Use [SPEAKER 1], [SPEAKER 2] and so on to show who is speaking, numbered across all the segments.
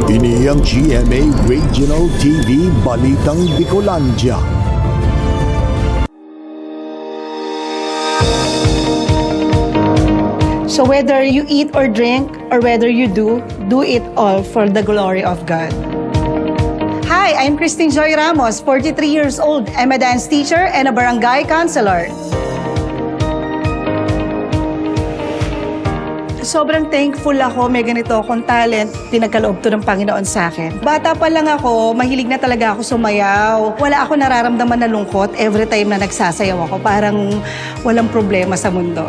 [SPEAKER 1] Ini ang GMA Regional TV Balitang Bicolandia.
[SPEAKER 2] So whether you eat or drink, or whether you do it all for the glory of God. Hi, I'm Christine Joy Ramos, 43 years old. I'm a dance teacher and a barangay counselor. Sobrang thankful ako, may ganito akong talent, pinagkaloob to ng Panginoon sa akin. Bata pa lang ako, mahilig na talaga ako sumayaw. Wala ako nararamdaman na lungkot every time na nagsasayaw ako, parang walang problema sa mundo.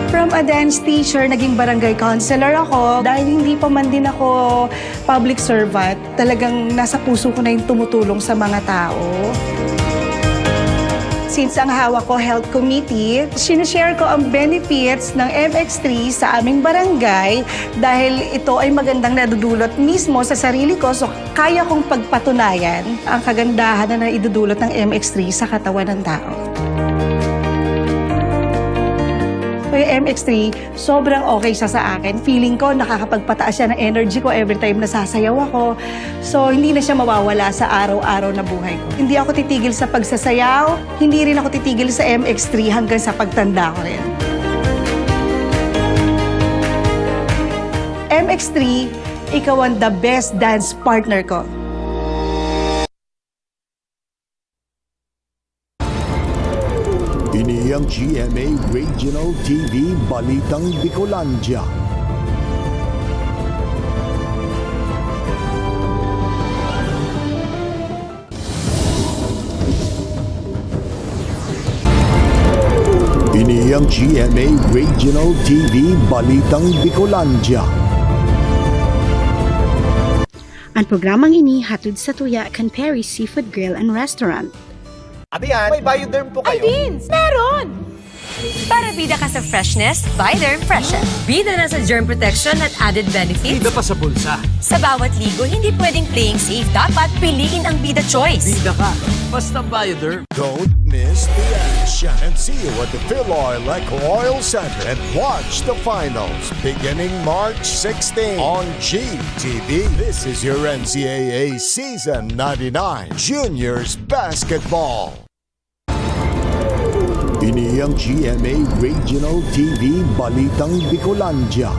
[SPEAKER 2] From a dance teacher, naging barangay counselor ako. Dahil hindi pa man din ako public servant, talagang nasa puso ko na yung tumutulong sa mga tao. Since ang hawak ko health committee, sinishare ko ang benefits ng MX3 sa aming barangay dahil ito ay magandang nadudulot mismo sa sarili ko, so kaya kong pagpatunayan ang kagandahan na naidudulot ng MX3 sa katawan ng tao. So yung MX3, sobrang okay siya sa akin. Feeling ko nakakapagpataas siya ng energy ko every time nasasayaw ako. So hindi na siya mawawala sa araw-araw na buhay ko. Hindi ako titigil sa pagsasayaw, hindi rin ako titigil sa MX3 hanggang sa pagtanda ko rin. MX3, ikaw ang the best dance partner ko.
[SPEAKER 1] Ini ang GMA Regional TV Balitang Bicolandia. Ini ang GMA Regional TV Balitang Bicolandia.
[SPEAKER 3] Ang programang ini hatid sa tuya kan Perry's Seafood Grill and Restaurant.
[SPEAKER 4] Ate Ann, may Bioderm po kayo.
[SPEAKER 5] Ay, Vince! Meron! Para bida ka sa freshness, Bioderm Freshen. Bida na sa germ protection at added benefits.
[SPEAKER 4] Bida pa sa bulsa.
[SPEAKER 5] Sa bawat ligo, hindi pwedeng playing safe. Dapat piliin ang Bida Choice.
[SPEAKER 4] Bida ka. Basta Bioderm.
[SPEAKER 1] Don't miss the action and see you at the Philoil Eco Oil Center and watch the finals beginning March 16 on GTV. This is your NCAA Season 99 Juniors Basketball. Ini ang GMA Regional TV Balitang Bicolandia.